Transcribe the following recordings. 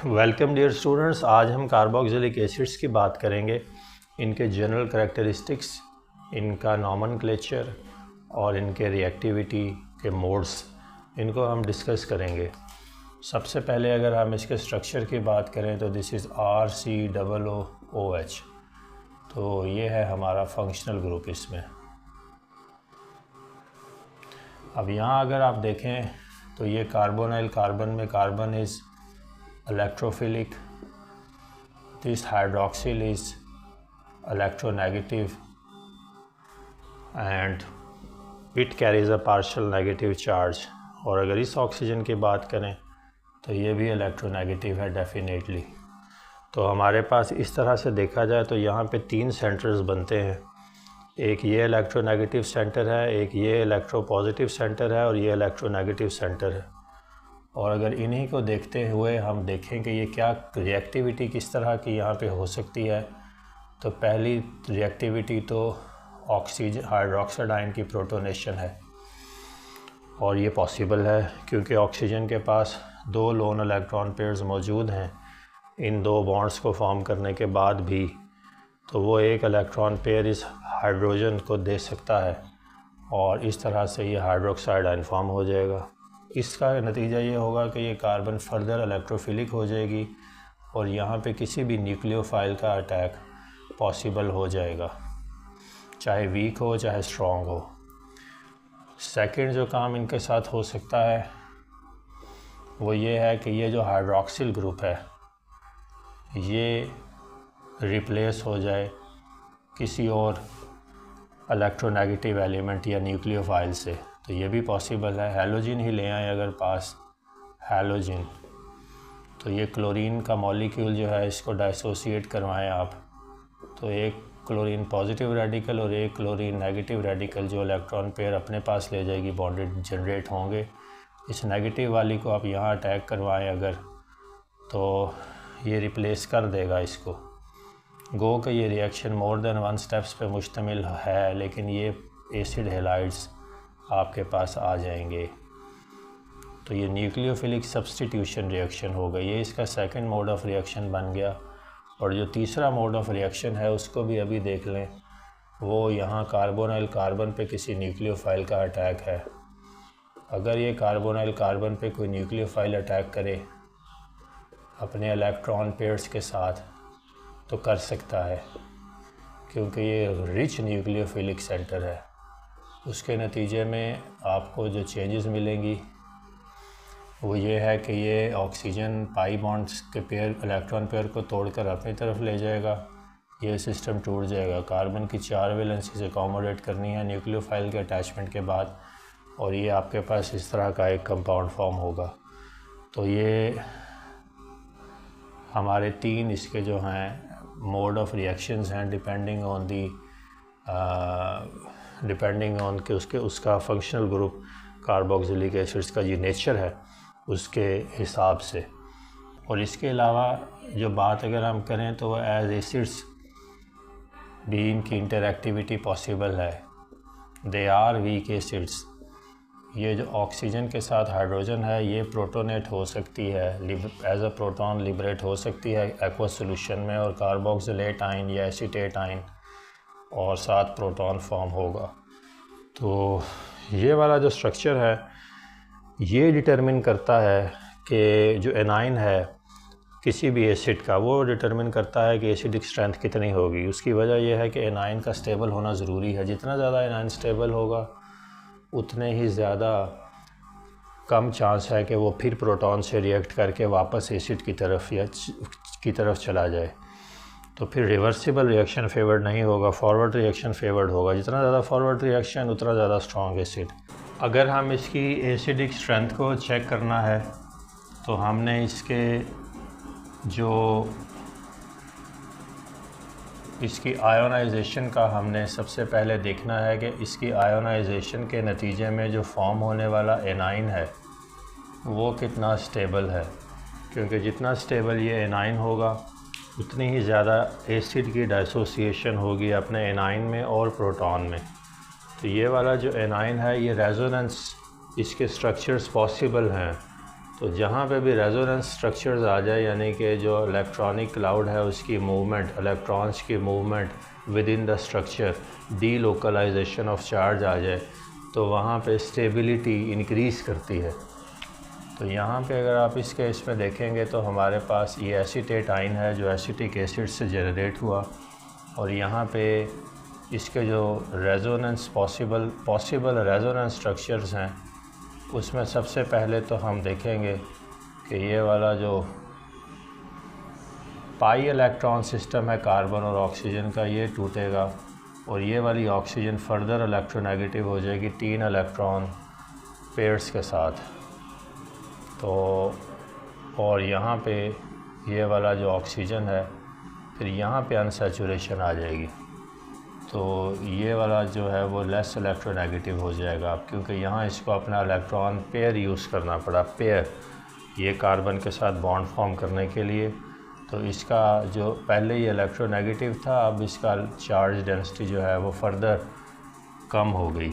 Welcome dear students. आज हम carboxylic acids की बात करेंगे, इनके जनरल करैक्टरिस्टिक्स, इनका नॉमेनक्लेचर और इनके रिएक्टिविटी के मोड्स, इनको हम डिस्कस करेंगे। सबसे पहले अगर हम इसके स्ट्रक्चर की बात करें तो दिस इज़ RCOOH, तो ये है हमारा फंक्शनल ग्रुप इसमें। अब यहाँ अगर आप देखें तो ये कार्बोनाइल कार्बन में carbon is electrophilic, this hydroxyl is electronegative and it carries a partial negative charge। और अगर इस ऑक्सीजन की बात करें तो ये भी इलेक्ट्रोनेगेटिव है डेफिनेटली। तो हमारे पास इस तरह से देखा जाए तो यहाँ पे तीन सेंटर्स बनते हैं, एक ये इलेक्ट्रोनेगेटिव सेंटर है, एक ये इलेक्ट्रोपॉजिटिव सेंटर है और ये इलेक्ट्रोनेगेटिव सेंटर है। और अगर इन्हीं को देखते हुए हम देखें कि ये क्या रिएक्टिविटी किस तरह की यहाँ पे हो सकती है, तो पहली रिएक्टिविटी तो ऑक्सीजन हाइड्रोक्साइड आयन की प्रोटोनेशन है। और ये पॉसिबल है क्योंकि ऑक्सीजन के पास दो लोन इलेक्ट्रॉन पेयर्स मौजूद हैं इन दो बॉन्ड्स को फॉर्म करने के बाद भी, तो वो एक इलेक्ट्रॉन पेयर इस हाइड्रोजन को दे सकता है और इस तरह से ये हाइड्रोक्साइड आयन फॉर्म हो जाएगा। इसका नतीजा ये होगा कि ये कार्बन फर्दर इलेक्ट्रोफिलिक हो जाएगी और यहाँ पे किसी भी न्यूक्लियोफाइल का अटैक पॉसिबल हो जाएगा, चाहे वीक हो चाहे स्ट्रॉन्ग हो। सेकंड जो काम इनके साथ हो सकता है वो ये है कि ये जो हाइड्रोक्सिल ग्रुप है ये रिप्लेस हो जाए किसी और इलेक्ट्रोनेगेटिव एलिमेंट या न्यूक्लियोफाइल से, तो ये भी पॉसिबल है। हैलोजिन ही ले आए अगर पास हैलोजिन, तो ये क्लोरीन का मॉलिक्यूल जो है इसको डाइसोशिएट करवाएं आप, तो एक क्लोरीन पॉजिटिव रेडिकल और एक क्लोरीन नेगेटिव रेडिकल जो इलेक्ट्रॉन पेयर अपने पास ले जाएगी बॉन्डेड जनरेट होंगे। इस नेगेटिव वाली को आप यहाँ अटैक करवाएं अगर, तो ये रिप्लेस कर देगा इसको। गो कि ये reaction more than one steps पे मुश्तमिल है, लेकिन ये एसिड हैलाइड्स आपके पास आ जाएंगे, तो ये न्यूक्लियोफिलिक सब्स्टिट्यूशन रिएक्शन होगा। ये इसका सेकंड मोड ऑफ रिएक्शन बन गया। और जो तीसरा मोड ऑफ रिएक्शन है उसको भी अभी देख लें, वो यहाँ कार्बोनाइल कार्बन पे किसी न्यूक्लियोफाइल का अटैक है। अगर ये कार्बोनाइल कार्बन पे कोई न्यूक्लियोफाइल अटैक करे अपने इलेक्ट्रॉन पेयर्स के साथ तो कर सकता है क्योंकि ये रिच न्यूक्लियोफिलिक सेंटर है। उसके नतीजे में आपको जो चेंजेस मिलेंगी वो ये है कि ये ऑक्सीजन पाई बॉन्ड्स के पेयर इलेक्ट्रॉन पेयर को तोड़कर अपनी तरफ ले जाएगा, ये सिस्टम टूट जाएगा। कार्बन की 4 वैलेंसीज अकोमोडेट करनी है न्यूक्लियोफाइल के अटैचमेंट के बाद और ये आपके पास इस तरह का एक कंपाउंड फॉर्म होगा। तो ये हमारे तीन इसके जो हैं मोड ऑफ रिएक्शंस हैं डिपेंडिंग ऑन कि उसका फंक्शनल ग्रुप कार्बोक्सिलिक एसिड्स का ये नेचर है उसके हिसाब से। और इसके अलावा जो बात अगर हम करें तो एज एसिड्स भी इनकी इंटरएक्टिविटी पॉसिबल है। They are weak acids. ये जो ऑक्सीजन के साथ हाइड्रोजन है ये प्रोटोनेट हो सकती है, एज अ प्रोटॉन लिबरेट हो सकती है एक्वस सोल्यूशन में, और कार्बोक्सिलेट आयन या एसीटेट आयन और साथ प्रोटॉन फॉर्म होगा। तो ये वाला जो स्ट्रक्चर है ये डिटरमिन करता है कि जो एनाइन है किसी भी एसिड का, वो डिटरमिन करता है कि एसिडिक स्ट्रेंथ कितनी होगी। उसकी वजह यह है कि एनाइन का स्टेबल होना ज़रूरी है। जितना ज़्यादा एनाइन स्टेबल होगा उतने ही ज़्यादा कम चांस है कि वो फिर प्रोटॉन से रिएक्ट करके वापस एसिड की तरफ चला जाए। तो फिर रिवर्सिबल रिएक्शन फेवर्ड नहीं होगा, फॉरवर्ड रिएक्शन फेवर्ड होगा। जितना ज़्यादा फॉरवर्ड रिएक्शन उतना ज़्यादा स्ट्रॉन्ग एसिड। अगर हम इसकी एसिडिक स्ट्रेंथ को चेक करना है तो हमने इसकी आयोनाइजेशन का हमने सबसे पहले देखना है कि इसकी आयोनाइजेशन के नतीजे में जो फॉर्म होने वाला एनाइन है वो कितना स्टेबल है, क्योंकि जितना स्टेबल ये एनाइन होगा उतनी ही ज़्यादा एसिड की डाइसोसिएशन होगी अपने एनाइन में और प्रोटॉन में। तो ये वाला जो एनाइन है ये रेजोनेंस इसके स्ट्रक्चर्स पॉसिबल हैं तो जहाँ पे भी रेजोनेंस स्ट्रक्चर्स आ जाए, यानी कि जो इलेक्ट्रॉनिक क्लाउड है उसकी मूवमेंट, इलेक्ट्रॉन्स की movement within the structure, delocalisation of charge आ जाए, तो वहाँ पे स्टेबिलिटी इंक्रीज़ करती है। तो यहाँ पे अगर आप इस केस में देखेंगे तो हमारे पास ये एसीटेट आयन है जो एसिटिक एसिड से जनरेट हुआ, और यहाँ पे इसके जो रेजोनेंस पॉसिबल रेजोनेंस स्ट्रक्चर्स हैं उसमें सबसे पहले तो हम देखेंगे कि ये वाला जो पाई इलेक्ट्रॉन सिस्टम है कार्बन और ऑक्सीजन का, ये टूटेगा और ये वाली ऑक्सीजन फर्दर इलेक्ट्रोनेगेटिव हो जाएगी 3 इलेक्ट्रॉन पेयर्स के साथ। तो और यहाँ पे ये वाला जो ऑक्सीजन है फिर यहाँ पे अनसैचुरेशन आ जाएगी, तो ये वाला जो है वो लेस इलेक्ट्रोनेगेटिव हो जाएगा, क्योंकि यहाँ इसको अपना इलेक्ट्रॉन पेयर यूज़ करना पड़ा, पेयर, ये कार्बन के साथ बॉन्ड फॉर्म करने के लिए। तो इसका जो पहले ये इलेक्ट्रोनेगेटिव था, अब इसका चार्ज डेंसिटी जो है वो फर्दर कम हो गई।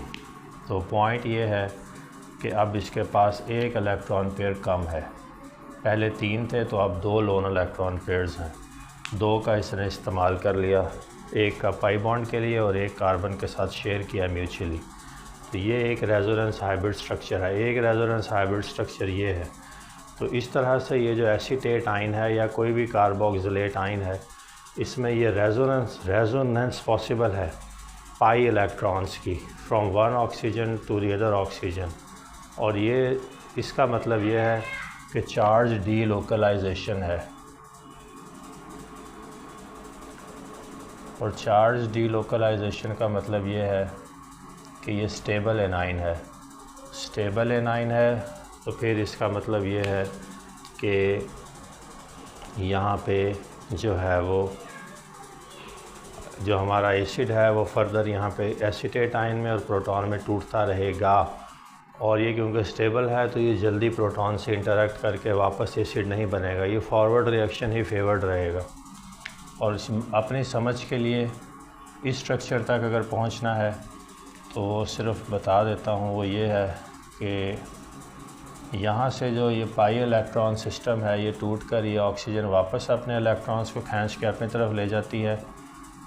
तो पॉइंट ये है कि अब इसके पास एक इलेक्ट्रॉन पेयर कम है, पहले 3 थे तो अब 2 लोन इलेक्ट्रॉन पेयर्स हैं, 2 का इसने इस्तेमाल कर लिया, एक का पाई बॉन्ड के लिए और एक कार्बन के साथ शेयर किया म्यूचुअली। तो ये एक रेजोनेंस हाइब्रिड स्ट्रक्चर है, एक रेजोनेंस हाइब्रिड स्ट्रक्चर ये है। तो इस तरह से ये जो एसीटेट आयन है या कोई भी कार्बोक्सिलेट आयन है, इसमें ये रेजोनेंस पॉसिबल है पाई इलेक्ट्रॉन्स की from one oxygen to the other oxygen, और ये इसका मतलब ये है कि चार्ज डी लोकलाइजेशन है, और चार्ज डी लोकलाइजेशन का मतलब ये है कि ये स्टेबल एनाइन है। स्टेबल एनाइन है तो फिर इसका मतलब ये है कि यहाँ पे जो है वो जो हमारा एसिड है वो फर्दर यहाँ पे एसीटेट आयन में और प्रोटॉन में टूटता रहेगा, और ये क्योंकि स्टेबल है तो ये जल्दी प्रोटॉन से इंटरेक्ट करके वापस एसिड नहीं बनेगा, ये फॉरवर्ड रिएक्शन ही फेवर्ड रहेगा। और अपनी समझ के लिए इस स्ट्रक्चर तक अगर पहुंचना है तो सिर्फ बता देता हूं, वो ये है कि यहाँ से जो ये पाई इलेक्ट्रॉन सिस्टम है ये टूट कर ये ऑक्सीजन वापस अपने इलेक्ट्रॉन्स को खींच के अपनी तरफ ले जाती है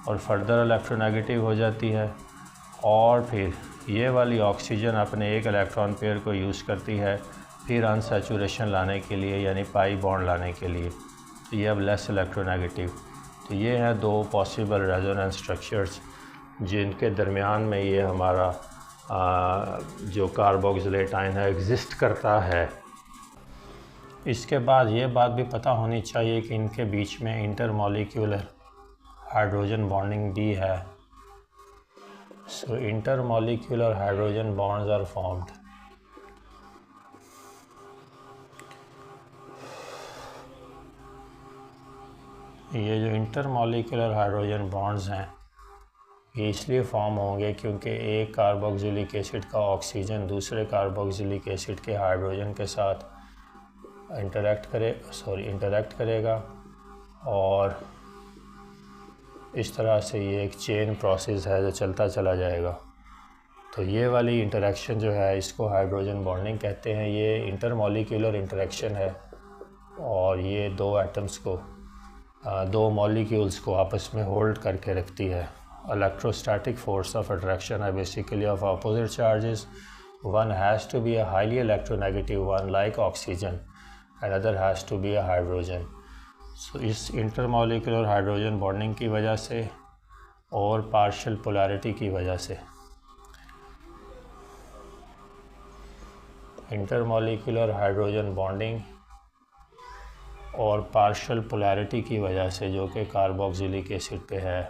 और फर्दर इलेक्ट्रोनेगेटिव हो जाती है, और फिर ये वाली ऑक्सीजन अपने एक इलेक्ट्रॉन पेयर को यूज़ करती है फिर अनसैचुरेशन लाने के लिए, यानी पाई बॉन्ड लाने के लिए। तो ये अब लेस इलेक्ट्रोनेगेटिव। तो ये हैं 2 पॉसिबल रेजोनेंस स्ट्रक्चर्स जिनके दरमियान में ये हमारा जो कार्बोक्सिलेट आयन है एग्जिस्ट करता है। इसके बाद ये बात भी पता होनी चाहिए कि इनके बीच में इंटरमॉलिक्यूलर हाइड्रोजन बॉन्डिंग भी है। So intermolecular hydrogen bonds are formed. ये जो इंटरमॉलिक्यूलर हाइड्रोजन बॉन्ड्स हैं ये इसलिए फॉर्म होंगे क्योंकि एक कार्बोक्सिलिक एसिड का ऑक्सीजन दूसरे कार्बोक्सिलिक एसिड के हाइड्रोजन के साथ इंटरैक्ट करेगा, और इस तरह से ये एक चेन प्रोसेस है जो चलता चला जाएगा। तो ये वाली इंटरेक्शन जो है इसको हाइड्रोजन बॉन्डिंग कहते हैं। ये इंटरमॉलिक्यूलर इंटरेक्शन है और ये 2 एटम्स को 2 मॉलिक्यूल्स को आपस में होल्ड करके रखती है। इलेक्ट्रोस्टैटिक फोर्स ऑफ अट्रैक्शन है basically of opposite charges. One has to be a highly electronegative one like oxygen, another has to be a hydrogen. So इस इंटरमॉलिक्यूलर हाइड्रोजन बॉन्डिंग की वजह से और पार्शियल पोलैरिटी की वजह से, इंटरमॉलिक्यूलर हाइड्रोजन बॉन्डिंग और पार्शियल पोलैरिटी की वजह से जो कि कार्बोक्सिलिक एसिड पे है,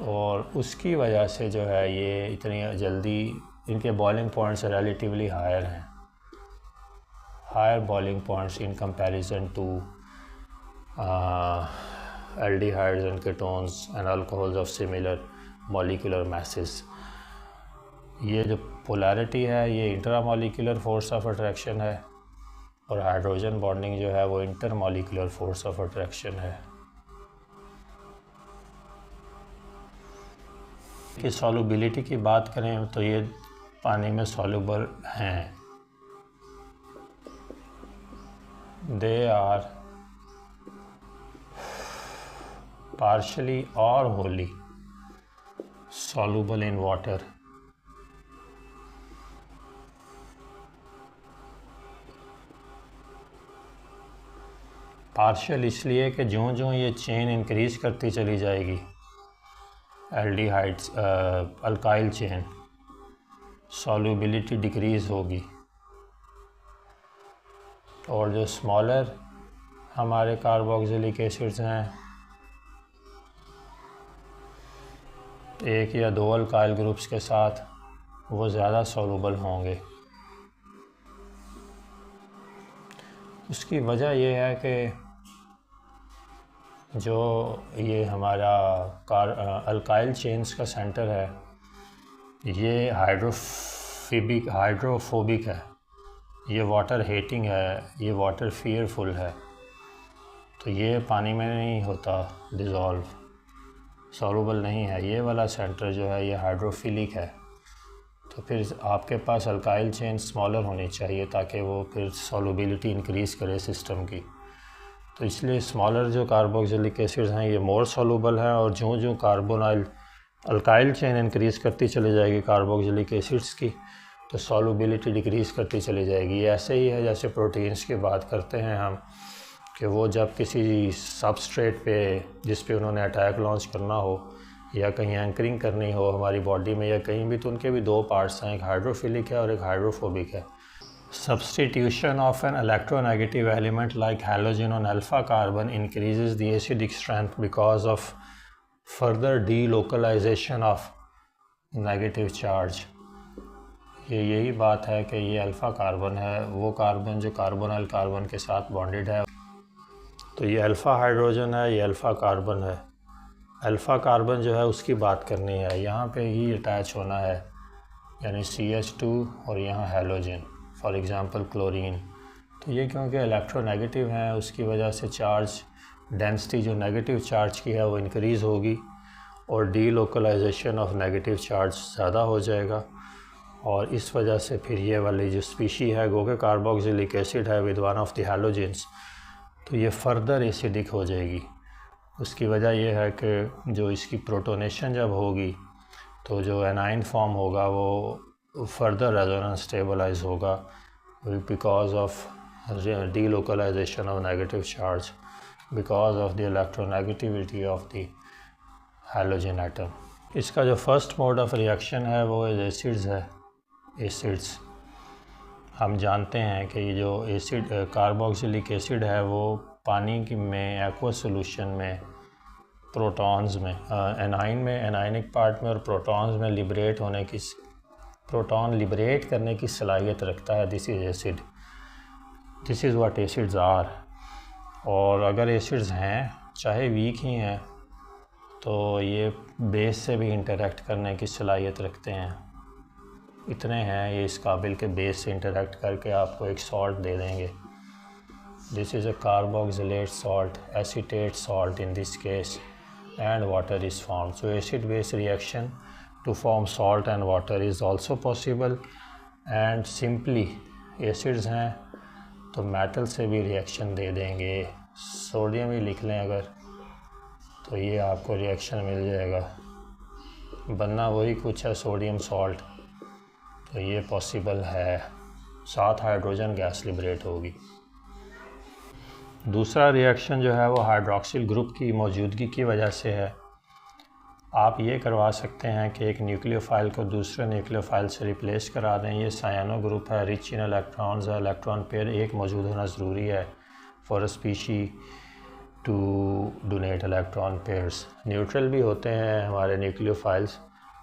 और उसकी वजह से जो है ये इतनी जल्दी इनके बॉइलिंग पॉइंट्स रिलेटिवली हायर हैं, higher boiling points in comparison to aldehydes and ketones and alcohols of similar molecular masses. ये जो पोलैरिटी है ये इंट्रामॉलिक्यूलर फोर्स ऑफ अट्रैक्शन है और हाइड्रोजन बॉन्डिंग जो है वो इंटरमॉलिक्यूलर फोर्स ऑफ अट्रैक्शन है। कि सॉल्युबिलिटी की बात करें तो ये पानी में soluble हैं। They are partially or wholly soluble in water। Partial इसलिए कि जो जो ये चेन इंक्रीज़ करती चली जाएगी, aldehydes alkyl chain, solubility decrease होगी, और जो स्मॉलर हमारे कार्बोक्सिलिक एसिड्स हैं, एक या दो अल्काइल ग्रुप्स के साथ, वो ज़्यादा सॉल्युबल होंगे। उसकी वजह यह है कि जो ये हमारा अल्काइल चेन्स का सेंटर है, ये हाइड्रोफोबिक है, ये वाटर हेटिंग है, ये वाटर फियरफुल है। तो ये पानी में नहीं होता डिज़ोल्व, सॉल्युबल नहीं है। ये वाला सेंटर जो है ये हाइड्रोफिलिक है। तो फिर आपके पास अल्काइल चेन स्मॉलर होनी चाहिए ताकि वो फिर सॉल्युबिलिटी इंक्रीज़ करे सिस्टम की। तो इसलिए स्मॉलर जो कार्बोक्सिलिक एसिड्स हैं ये मोर सॉल्युबल हैं, और जो जो कार्बोनाइल अल्काइल चेन इंक्रीज़ करती चली जाएगी कार्बोक्सिलिक एसिड्स की, तो सॉल्युबिलिटी डिक्रीज़ करती चली जाएगी। ऐसे ही है जैसे प्रोटीन्स की बात करते हैं हम, कि वो जब किसी सबस्ट्रेट पे जिस पे उन्होंने अटैक लॉन्च करना हो या कहीं एंकरिंग करनी हो हमारी बॉडी में या कहीं भी, तो उनके भी दो पार्ट्स हैं, एक हाइड्रोफिलिक है और एक हाइड्रोफोबिक है। Substitution of an electronegative element like halogen on alpha carbon increases the acidic strength because of further delocalization of negative charge। यही बात है कि ये अल्फ़ा कार्बन है, वो कार्बन जो कार्बोनाइल कार्बन के साथ बॉन्डेड है। तो ये अल्फ़ा हाइड्रोजन है, ये अल्फ़ा कार्बन है। अल्फ़ा कार्बन जो है उसकी बात करनी है, यहाँ पे ही अटैच होना है, यानी CH2 और यहाँ हैलोजन, फॉर एग्ज़ाम्पल क्लोरीन। तो ये क्योंकि इलेक्ट्रोनेगेटिव हैं उसकी वजह से चार्ज डेंसिटी जो नेगेटिव चार्ज की है वो इंक्रीज़ होगी और डीलोकलाइजेशन ऑफ नेगेटिव चार्ज ज़्यादा हो जाएगा, और इस वजह से फिर ये वाली जो स्पीशी है गो के कार्बोक्सिलिक एसिड है with one of the halogens, तो ये फर्दर एसिडिक हो जाएगी। उसकी वजह यह है कि जो इसकी प्रोटोनेशन जब होगी तो जो एनाइन फॉर्म होगा वो फर्दर रेजोनेंस स्टेबलाइज होगा because of delocalisation of negative charge because of the electronegativity of the halogen atom. इसका जो फर्स्ट मोड ऑफ रिएक्शन है वो एसिड्स है। एसिड्स हम जानते हैं कि ये जो एसिड कार्बोक्सिलिक एसिड है वो पानी की में एक्वा सोल्यूशन में प्रोटॉन्स में एनाइन में एनाइनिक पार्ट में और प्रोटॉन्स में लिबरेट होने की प्रोटॉन लिबरेट करने की सलाहियत रखता है। This is acid, this is what acids are. और अगर एसिड्स हैं चाहे वीक ही हैं तो ये बेस से भी इंटरेक्ट करने की सलाहियत रखते हैं। इतने हैं ये इस काबिल के बेस से इंटरेक्ट करके आपको एक सॉल्ट दे देंगे। This is a carboxylate salt, acetate salt in this case, and water is formed. So acid base reaction to form salt and water is also possible, and simply acids हैं तो metal से भी reaction दे देंगे। Sodium ही लिख लें अगर, तो ये आपको रिएक्शन मिल जाएगा, बनना वही कुछ है सोडियम सॉल्ट। तो ये पॉसिबल है, साथ हाइड्रोजन गैस लिबरेट होगी। दूसरा रिएक्शन जो है वो हाइड्रोक्सिल ग्रुप की मौजूदगी की वजह से है। आप ये करवा सकते हैं कि एक न्यूक्लियोफाइल को दूसरे न्यूक्लियोफाइल से रिप्लेस करा दें। ये साइनो ग्रुप है, रिच इन इलेक्ट्रॉन्स है, इलेक्ट्रॉन पेयर एक मौजूद होना ज़रूरी है for a species to donate electron pairs. Neutral भी होते हैं हमारे न्यूक्लियोफाइल्स,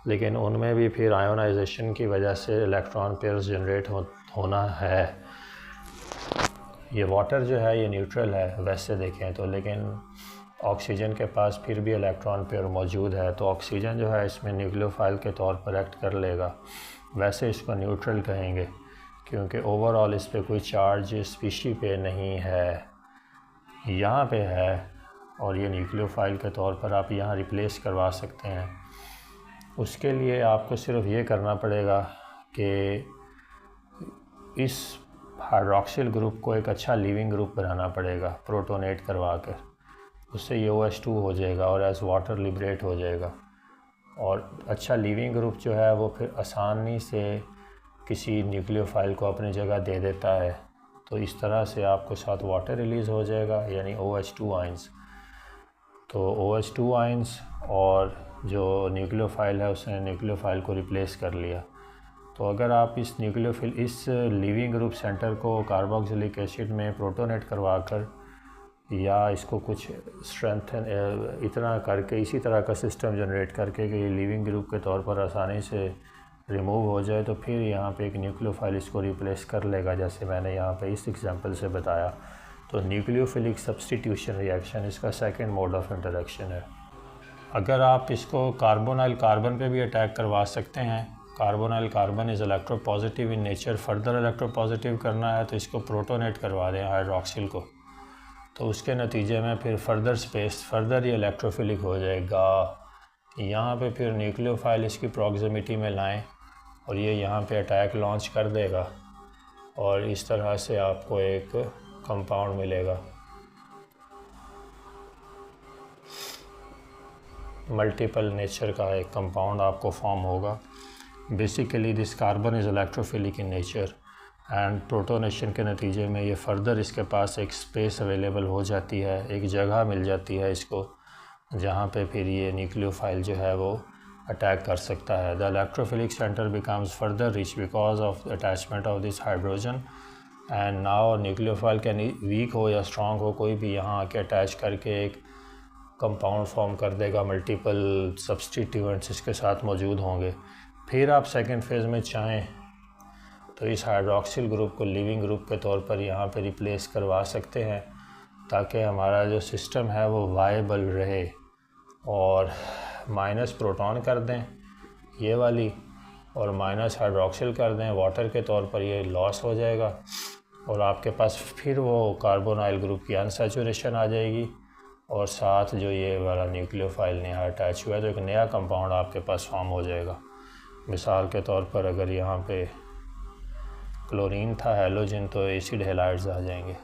लेकिन उनमें भी फिर आयोनाइजेशन की वजह से इलेक्ट्रॉन पेयर्स जनरेट होना है। ये वाटर जो है ये न्यूट्रल है वैसे देखें तो, लेकिन ऑक्सीजन के पास फिर भी इलेक्ट्रॉन पेयर मौजूद है, तो ऑक्सीजन जो है इसमें न्यूक्लियोफाइल के तौर पर एक्ट कर लेगा। वैसे इसको न्यूट्रल कहेंगे क्योंकि ओवरऑल इस पे कोई चार्ज स्पीशी पे नहीं है, यहाँ पे है, और ये न्यूक्लियोफाइल के तौर पर आप यहाँ रिप्लेस करवा सकते हैं। उसके लिए आपको सिर्फ ये करना पड़ेगा कि इस हाइड्रॉक्सिल ग्रुप को एक अच्छा लीविंग ग्रुप बनाना पड़ेगा प्रोटोनेट करवा कर, उससे ये OH2 हो जाएगा और एज वाटर लिबरेट हो जाएगा। और अच्छा लीविंग ग्रुप जो है वो फिर आसानी से किसी न्यूक्लियोफाइल को अपनी जगह दे देता है, तो इस तरह से आपको साथ वाटर रिलीज़ हो जाएगा यानी OH2 आयंस। तो OH2 आयंस और जो न्यूक्लियोफाइल है उसने न्यूक्लियोफाइल को रिप्लेस कर लिया। तो अगर आप इस लिविंग ग्रुप सेंटर को कार्बोक्सिलिक एसिड में प्रोटोनेट करवा कर या इसको कुछ स्ट्रेंथन इतना करके इसी तरह का सिस्टम जनरेट करके कि ये लिविंग ग्रुप के तौर पर आसानी से रिमूव हो जाए, तो फिर यहाँ पे एक न्यूक्लियोफाइल इसको रिप्लेस कर लेगा, जैसे मैंने यहाँ पे इस एग्जांपल से बताया। तो न्यूक्लियोफिलिक सब्स्टिट्यूशन रिएक्शन इसका सेकंड मोड ऑफ इंटरेक्शन है। अगर आप इसको कार्बोनाइल कार्बन पे भी अटैक करवा सकते हैं, carbonyl carbon is electropositive in nature, further electropositive करना है तो इसको प्रोटोनेट करवा दें हाइड्रॉक्सिल को, तो उसके नतीजे में फिर फर्दर ये इलेक्ट्रोफिलिक हो जाएगा। यहाँ पे फिर न्यूक्लियोफाइल इसकी प्रॉक्सिमिटी में लाएं और ये यहाँ पे अटैक लॉन्च कर देगा और इस तरह से आपको एक कंपाउंड मिलेगा। मल्टीपल नेचर का एक कंपाउंड आपको फॉर्म होगा। Basically this carbon is electrophilic in nature and protonation के नतीजे में ये फर्दर इसके पास एक स्पेस अवेलेबल हो जाती है, एक जगह मिल जाती है इसको, जहाँ पे फिर ये न्यूक्लियोफाइल जो है वो अटैक कर सकता है। The electrophilic centre becomes further rich because of attachment of this hydrogen and now nucleophile can weak हो या स्ट्रॉन्ग हो, कोई भी यहाँ आके अटैच करके एक कंपाउंड फॉर्म कर देगा, मल्टीपल सब्स्टिट्यूएंट्स इसके साथ मौजूद होंगे। फिर आप सेकेंड फेज़ में चाहें तो इस हाइड्रॉक्सिल ग्रुप को लिविंग ग्रुप के तौर पर यहाँ पे रिप्लेस करवा सकते हैं, ताकि हमारा जो सिस्टम है वो वायबल रहे, और माइनस प्रोटॉन कर दें ये वाली और माइनस हाइड्रॉक्सिल कर दें वाटर के तौर पर, ये लॉस हो जाएगा और आपके पास फिर वो कार्बोनाइल ग्रुप की अनसैचुरेशन आ जाएगी और साथ जो ये वाला न्यूक्लियोफाइल नया अटैच हुआ है तो एक नया कंपाउंड आपके पास फॉर्म हो जाएगा। मिसाल के तौर पर अगर यहाँ पे क्लोरीन था हैलोजन तो एसिड हैलाइड्स आ जाएंगे।